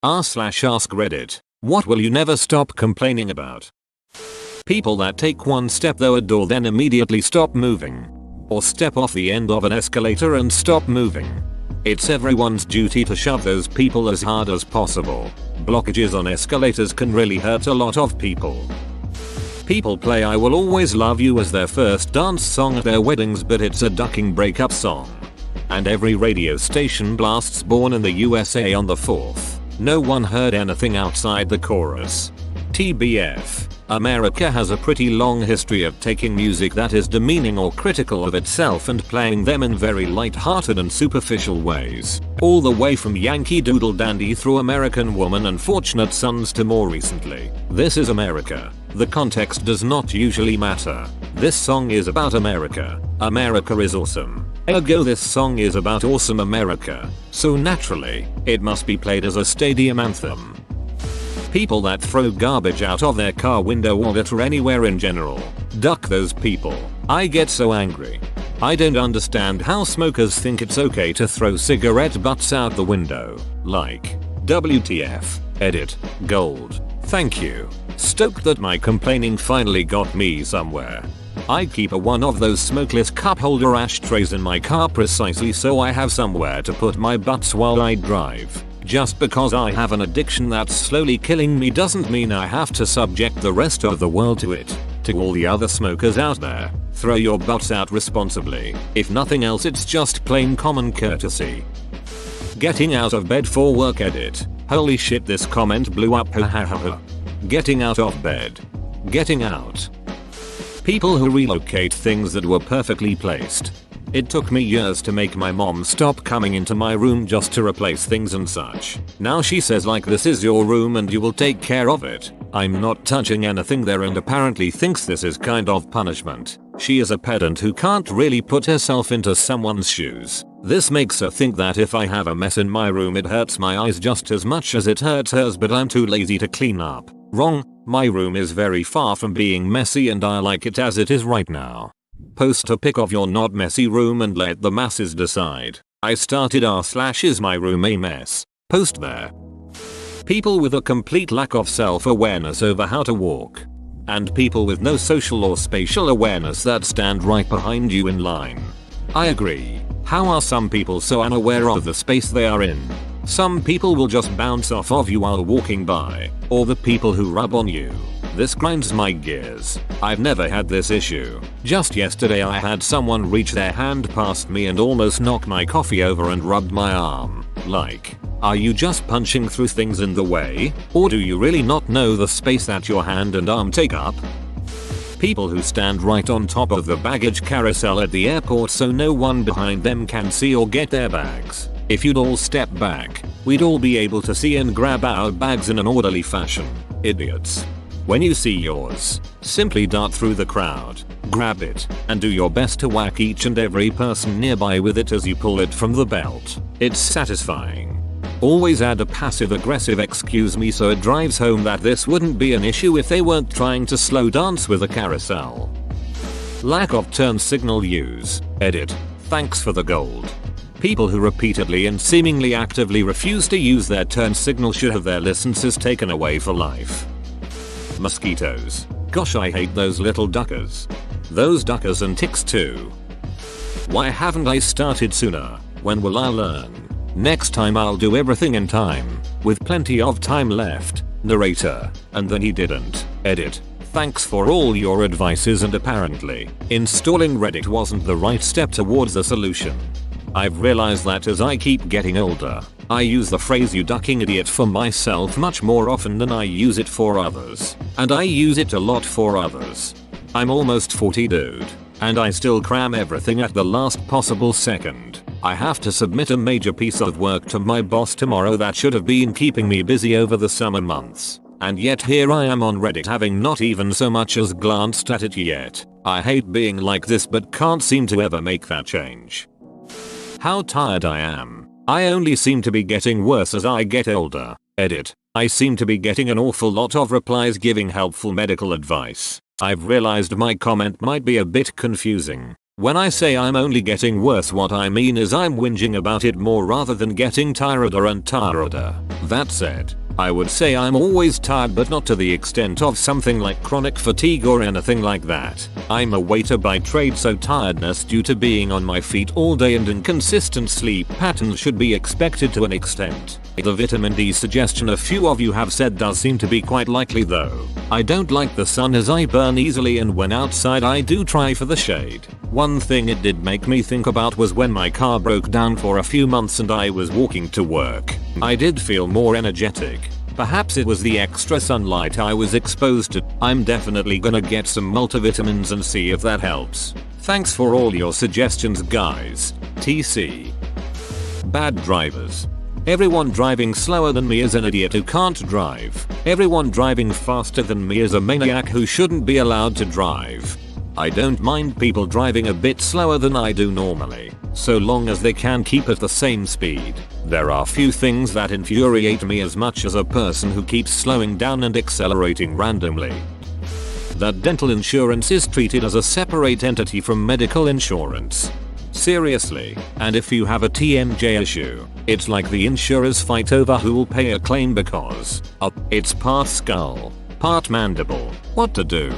r/ask Reddit. What will you never stop complaining about? People that take one step though a door then immediately stop moving. Or step off the end of an escalator and stop moving. It's everyone's duty to shove those people as hard as possible. Blockages on escalators can really hurt a lot of people. People play I Will Always Love You as their first dance song at their weddings, but it's a ducking breakup song. And every radio station blasts Born in the USA on the 4th. No one heard anything outside the chorus. TBF. America has a pretty long history of taking music that is demeaning or critical of itself and playing them in very light-hearted and superficial ways. All the way from Yankee Doodle Dandy through American Woman and Fortunate Sons to more recently, This Is America. The context does not usually matter. This song is about America. America is awesome. Ergo this song is about awesome America. So naturally, it must be played as a stadium anthem. People that throw garbage out of their car window or litter anywhere in general. Duck those people. I get so angry. I don't understand how smokers think it's okay to throw cigarette butts out the window. Like, WTF. Edit. Gold. Thank you. Stoked that my complaining finally got me somewhere. I keep one of those smokeless cup holder ashtrays in my car precisely so I have somewhere to put my butts while I drive. Just because I have an addiction that's slowly killing me doesn't mean I have to subject the rest of the world to it. To all the other smokers out there, throw your butts out responsibly. If nothing else, it's just plain common courtesy. Getting out of bed for work. Edit. Holy shit, this comment blew up. Getting out of bed. Getting out. People who relocate things that were perfectly placed. It took me years to make my mom stop coming into my room just to replace things and such. Now she says like, this is your room and you will take care of it. I'm not touching anything there and apparently thinks this is kind of punishment. She is a pedant who can't really put herself into someone's shoes. This makes her think that if I have a mess in my room it hurts my eyes just as much as it hurts hers, but I'm too lazy to clean up. Wrong. My room is very far from being messy and I like it as it is right now. Post a pic of your not messy room and let the masses decide. I started r/is my room a mess. Post there. People with a complete lack of self-awareness over how to walk. And people with no social or spatial awareness that stand right behind you in line. I agree. How are some people so unaware of the space they are in? Some people will just bounce off of you while walking by, or the people who rub on you. This grinds my gears. I've never had this issue. Just yesterday I had someone reach their hand past me and almost knock my coffee over and rubbed my arm. Like, are you just punching through things in the way? Or do you really not know the space that your hand and arm take up? People who stand right on top of the baggage carousel at the airport so no one behind them can see or get their bags. If you'd all step back, we'd all be able to see and grab our bags in an orderly fashion. Idiots. When you see yours, simply dart through the crowd, grab it, and do your best to whack each and every person nearby with it as you pull it from the belt. It's satisfying. Always add a passive-aggressive excuse me so it drives home that this wouldn't be an issue if they weren't trying to slow dance with a carousel. Lack of turn signal use. Edit. Thanks for the gold. People who repeatedly and seemingly actively refuse to use their turn signal should have their licenses taken away for life. Mosquitoes. Gosh, I hate those little duckers. Those duckers and ticks too. Why haven't I started sooner? When will I learn? Next time I'll do everything in time, with plenty of time left. Narrator. And then he didn't. Edit. Thanks for all your advices, and apparently, installing Reddit wasn't the right step towards a solution. I've realized that as I keep getting older, I use the phrase "you ducking idiot" for myself much more often than I use it for others. And I use it a lot for others. I'm almost 40 dude, and I still cram everything at the last possible second. I have to submit a major piece of work to my boss tomorrow that should have been keeping me busy over the summer months. And yet here I am on Reddit having not even so much as glanced at it yet. I hate being like this but can't seem to ever make that change. How tired I am. I only seem to be getting worse as I get older. Edit. I seem to be getting an awful lot of replies giving helpful medical advice. I've realized my comment might be a bit confusing. When I say I'm only getting worse, what I mean is I'm whinging about it more rather than getting tireder and tireder. That said, I would say I'm always tired, but not to the extent of something like chronic fatigue or anything like that. I'm a waiter by trade, so tiredness due to being on my feet all day and inconsistent sleep patterns should be expected to an extent. The vitamin D suggestion a few of you have said does seem to be quite likely though. I don't like the sun as I burn easily, and when outside I do try for the shade. One thing it did make me think about was when my car broke down for a few months and I was walking to work. I did feel more energetic. Perhaps it was the extra sunlight I was exposed to. I'm definitely gonna get some multivitamins and see if that helps. Thanks for all your suggestions guys. TC. Bad drivers. Everyone driving slower than me is an idiot who can't drive. Everyone driving faster than me is a maniac who shouldn't be allowed to drive. I don't mind people driving a bit slower than I do normally, so long as they can keep at the same speed. There are few things that infuriate me as much as a person who keeps slowing down and accelerating randomly. That dental insurance is treated as a separate entity from medical insurance. Seriously, and if you have a TMJ issue, it's like the insurers fight over who'll pay a claim because it's part skull, part mandible. What to do?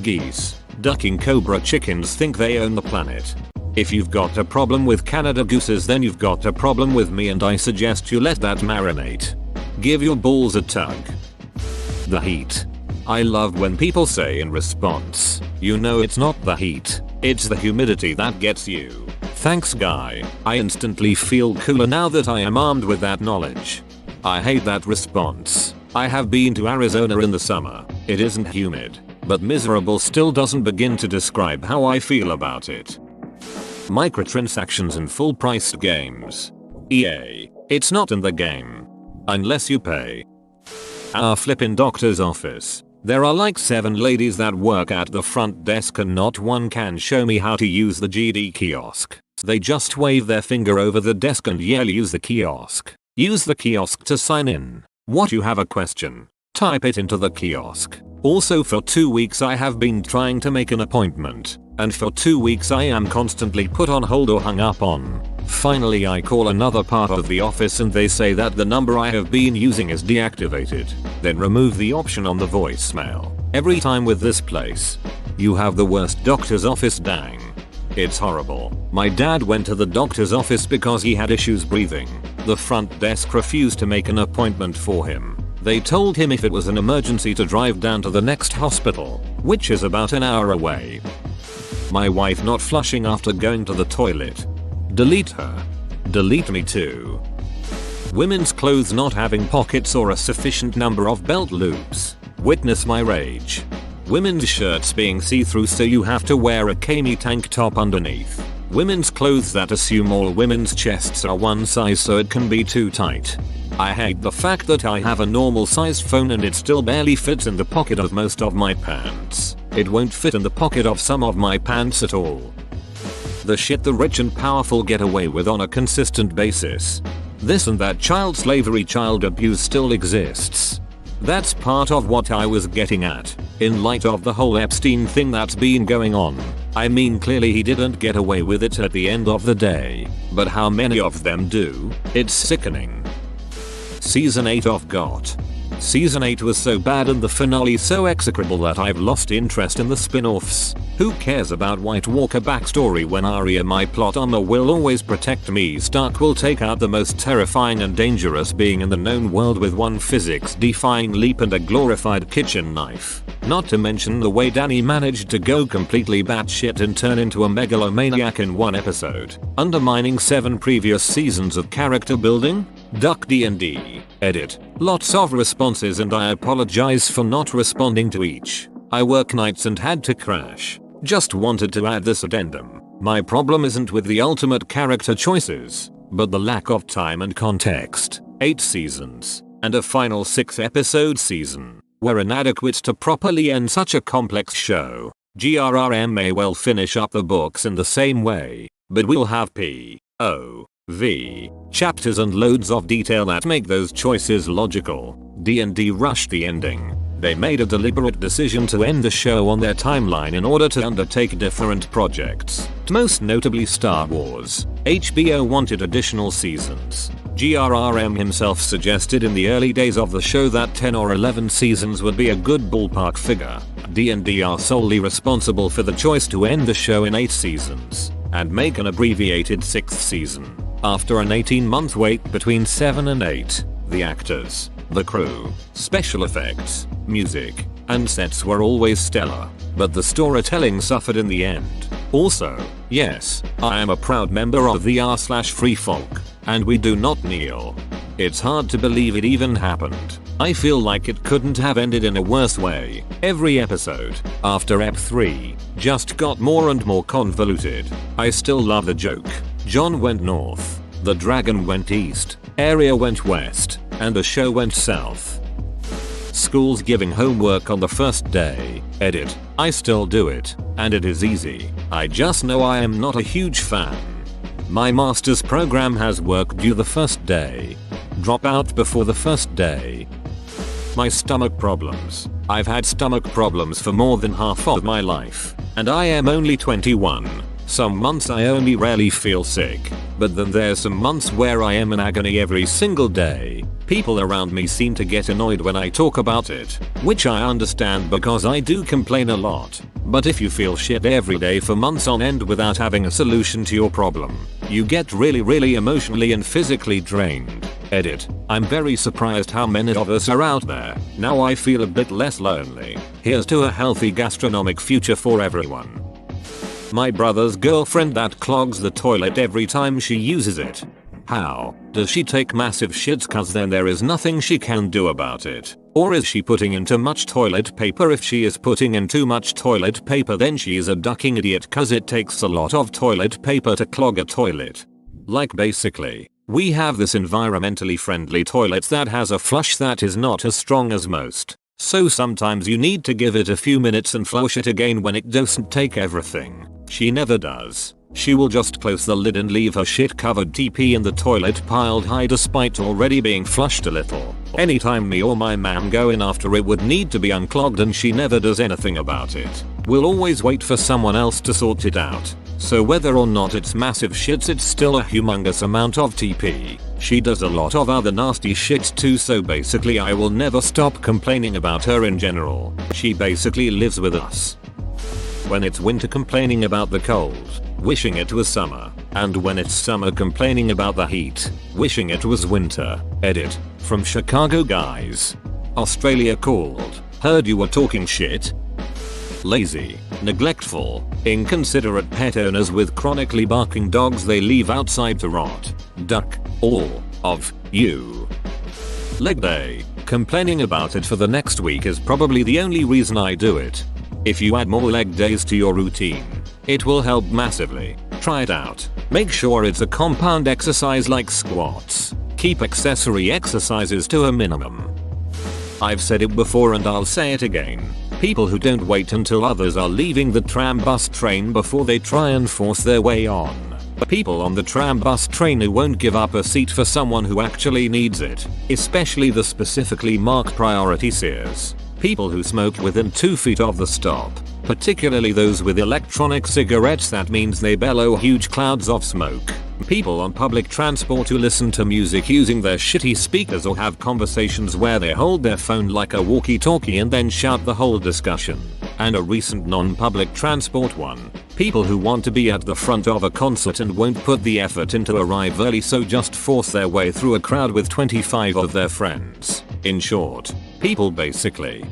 Geese, ducking cobra chickens think they own the planet. If you've got a problem with Canada gooses, then you've got a problem with me, and I suggest you let that marinate. Give your balls a tug. The heat. I love when people say in response, you know it's not the heat, it's the humidity that gets you. Thanks guy. I instantly feel cooler now that I am armed with that knowledge. I hate that response. I have been to Arizona in the summer. It isn't humid, but miserable still doesn't begin to describe how I feel about it. Microtransactions in full-priced games. EA. It's not in the game. Unless you pay. Our flippin' doctor's office. There are like 7 ladies that work at the front desk and not one can show me how to use the GD kiosk. They just wave their finger over the desk and yell, use the kiosk. Use the kiosk to sign in. What, you have a question? Type it into the kiosk. Also, for 2 weeks I have been trying to make an appointment, and for 2 weeks I am constantly put on hold or hung up on. Finally I call another part of the office and they say that the number I have been using is deactivated. Then remove the option on the voicemail. Every time with this place. You have the worst doctor's office, dang. It's horrible. My dad went to the doctor's office because he had issues breathing. The front desk refused to make an appointment for him. They told him if it was an emergency to drive down to the next hospital, which is about an hour away. My wife not flushing after going to the toilet. Delete her. Delete me too. Women's clothes not having pockets or a sufficient number of belt loops. Witness my rage. Women's shirts being see-through so you have to wear a cami tank top underneath. Women's clothes that assume all women's chests are one size so it can be too tight. I hate the fact that I have a normal sized phone and it still barely fits in the pocket of most of my pants. It won't fit in the pocket of some of my pants at all. The shit the rich and powerful get away with on a consistent basis. This and that, child slavery, child abuse still exists. That's part of what I was getting at, in light of the whole Epstein thing that's been going on. I mean, clearly he didn't get away with it at the end of the day, but how many of them do? It's sickening. Season 8 of GOT. Season 8 was so bad and the finale so execrable that I've lost interest in the spin-offs. Who cares about White Walker backstory when Arya, my plot armor, will always protect me? Stark will take out the most terrifying and dangerous being in the known world with one physics-defying leap and a glorified kitchen knife. Not to mention the way Dany managed to go completely batshit and turn into a megalomaniac in one episode, undermining 7 previous seasons of character building. Duck D&D. Edit. Lots of responses and I apologize for not responding to each. I work nights and had to crash. Just wanted to add this addendum. My problem isn't with the ultimate character choices, but the lack of time and context. 8 seasons, and a final 6 episode season, were inadequate to properly end such a complex show. GRRM may well finish up the books in the same way, but we'll have P.O.V. chapters and loads of detail that make those choices logical. D&D rushed the ending. They made a deliberate decision to end the show on their timeline in order to undertake different projects, most notably Star Wars. HBO wanted additional seasons. GRRM himself suggested in the early days of the show that 10 or 11 seasons would be a good ballpark figure. D&D are solely responsible for the choice to end the show in 8 seasons and make an abbreviated 6th season. After an 18-month wait between 7 and 8, the actors, the crew, special effects, music, and sets were always stellar, but the storytelling suffered in the end. Also, yes, I am a proud member of the r/free folk, and we do not kneel. It's hard to believe it even happened. I feel like it couldn't have ended in a worse way. Every episode, after Ep 3, just got more and more convoluted. I still love the joke. John went north, the dragon went east, Arya went west, and the show went south. School's giving homework on the first day. Edit. I still do it, and it is easy. I just know I am not a huge fan. My master's program has work due the first day. Drop out before the first day. My stomach problems. I've had stomach problems for more than half of my life, and I am only 21. Some months I only rarely feel sick, but then there's some months where I am in agony every single day. People around me seem to get annoyed when I talk about it, which I understand because I do complain a lot. But if you feel shit every day for months on end without having a solution to your problem, you get really emotionally and physically drained. Edit. I'm very surprised how many of us are out there. Now I feel a bit less lonely. Here's to a healthy gastronomic future for everyone. My brother's girlfriend that clogs the toilet every time she uses it. How? Does she take massive shits cause then there is nothing she can do about it? Or is she putting in too much toilet paper? If she is putting in too much toilet paper then she is a ducking idiot cause it takes a lot of toilet paper to clog a toilet. Like basically, we have this environmentally friendly toilet that has a flush that is not as strong as most. So sometimes you need to give it a few minutes and flush it again when it doesn't take everything. She never does. She will just close the lid and leave her shit covered TP in the toilet piled high despite already being flushed a little. Anytime me or my ma'am go in after it would need to be unclogged and she never does anything about it. We'll always wait for someone else to sort it out. So whether or not it's massive shits it's still a humongous amount of TP. She does a lot of other nasty shit too, so basically I will never stop complaining about her in general. She basically lives with us. When it's winter complaining about the cold, wishing it was summer, and when it's summer complaining about the heat, wishing it was winter. Edit. From Chicago guys. Australia called. Heard you were talking shit. Lazy, neglectful, inconsiderate pet owners with chronically barking dogs they leave outside to rot. Duck all of you. Leg day. Complaining about it for the next week is probably the only reason I do it. If you add more leg days to your routine, it will help massively. Try it out. Make sure it's a compound exercise like squats. Keep accessory exercises to a minimum. I've said it before and I'll say it again. People who don't wait until others are leaving the tram bus train before they try and force their way on. People on the tram bus train who won't give up a seat for someone who actually needs it, especially the specifically marked priority seats. People who smoke within 2 feet of the stop, particularly those with electronic cigarettes that means they bellow huge clouds of smoke. People on public transport who listen to music using their shitty speakers or have conversations where they hold their phone like a walkie-talkie and then shout the whole discussion. And a recent non-public transport one. People who want to be at the front of a concert and won't put the effort in to arrive early so just force their way through a crowd with 25 of their friends. In short, people basically.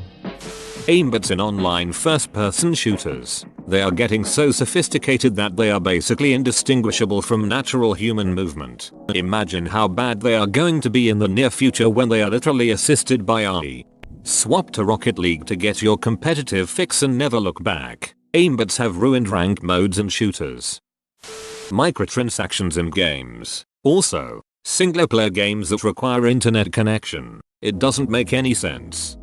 Aimbats in online first-person shooters. They are getting so sophisticated that they are basically indistinguishable from natural human movement. Imagine how bad they are going to be in the near future when they are literally assisted by AI. Swap to Rocket League to get your competitive fix and never look back. Aimbats have ruined ranked modes and shooters. Microtransactions in games. Also, single-player games that require internet connection. It doesn't make any sense.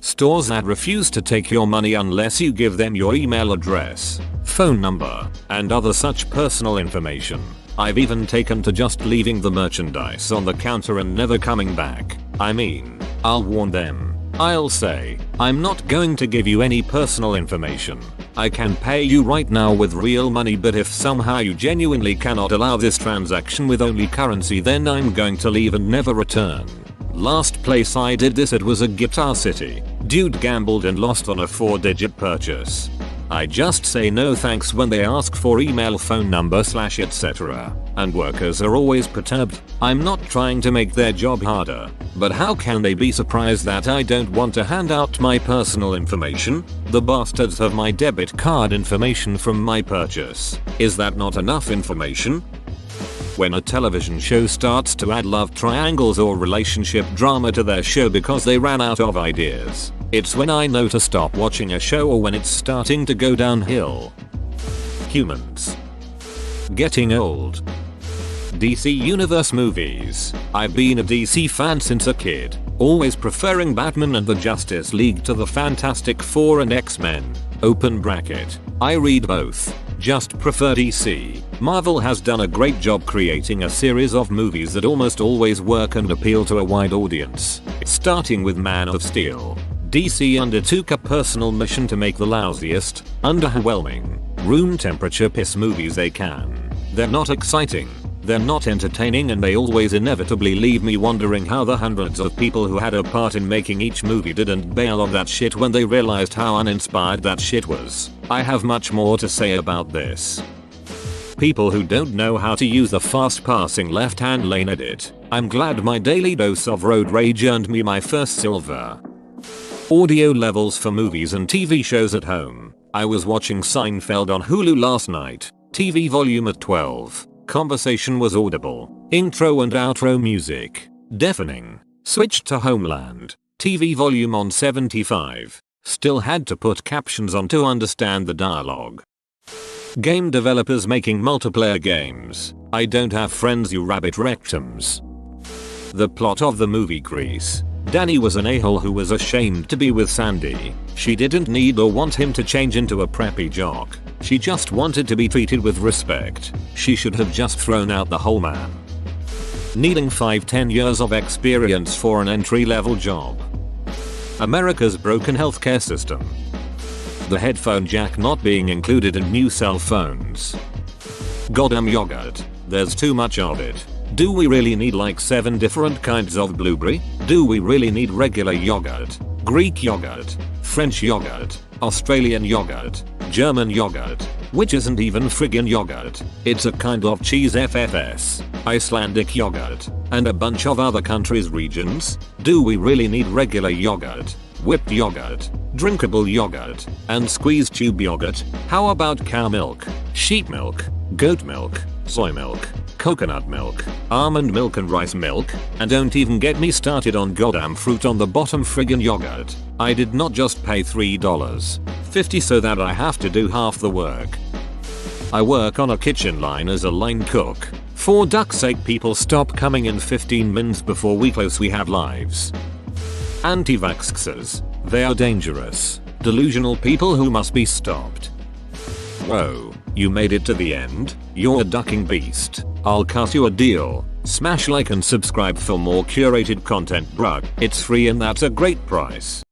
Stores that refuse to take your money unless you give them your email address, phone number, and other such personal information. I've even taken to just leaving the merchandise on the counter and never coming back. I mean, I'll warn them. I'll say, I'm not going to give you any personal information. I can pay you right now with real money, but if somehow you genuinely cannot allow this transaction with only currency, then I'm going to leave and never return. Last place I did this at was a Guitar City. Dude gambled and lost on a 4-digit purchase. I just say no thanks when they ask for email, phone number / etc. And workers are always perturbed. I'm not trying to make their job harder, but how can they be surprised that I don't want to hand out my personal information? The bastards have my debit card information from my purchase. Is that not enough information? When a television show starts to add love triangles or relationship drama to their show because they ran out of ideas, it's when I know to stop watching a show or when it's starting to go downhill. Humans. Getting old. DC Universe movies. I've been a DC fan since a kid, always preferring Batman and the Justice League to the Fantastic Four and X-Men. Open bracket. I read both. Just prefer DC. Marvel has done a great job creating a series of movies that almost always work and appeal to a wide audience. Starting with Man of Steel. DC undertook a personal mission to make the lousiest, underwhelming, room temperature piss movies they can. They're not exciting, they're not entertaining, and they always inevitably leave me wondering how the hundreds of people who had a part in making each movie didn't bail on that shit when they realized how uninspired that shit was. I have much more to say about this. People who don't know how to use the fast passing left hand lane edit. I'm glad my daily dose of road rage earned me my first silver. Audio levels for movies and TV shows at home. I was watching Seinfeld on Hulu last night. TV volume at 12. Conversation was audible. Intro and outro music. Deafening. Switched to Homeland. TV volume on 75. Still had to put captions on to understand the dialogue. Game developers making multiplayer games. I don't have friends, you rabbit rectums. The plot of the movie Grease. Danny was an a-hole who was ashamed to be with Sandy. She didn't need or want him to change into a preppy jock. She just wanted to be treated with respect. She should have just thrown out the whole man. Needing 5-10 years of experience for an entry-level job. America's broken healthcare system. The headphone jack not being included in new cell phones. Goddamn yogurt. There's too much of it. Do we really need like 7 different kinds of blueberry? Do we really need regular yogurt, Greek yogurt, French yogurt, Australian yogurt, German yogurt, which isn't even friggin' yogurt? It's a kind of cheese FFS, Icelandic yogurt, and a bunch of other countries' regions? Do we really need regular yogurt, whipped yogurt, drinkable yogurt, and squeezed tube yogurt? How about cow milk, sheep milk, goat milk, soy milk, coconut milk, almond milk and rice milk? And don't even get me started on goddamn fruit on the bottom friggin' yogurt. I did not just pay $3.50 so that I have to do half the work. I work on a kitchen line as a line cook. For duck's sake, people stop coming in 15 minutes before we close, we have lives. Anti-vaxxers. They are dangerous, delusional people who must be stopped. Whoa, you made it to the end? You're a ducking beast. I'll cut you a deal. Smash like and subscribe for more curated content, bruh. It's free and that's a great price.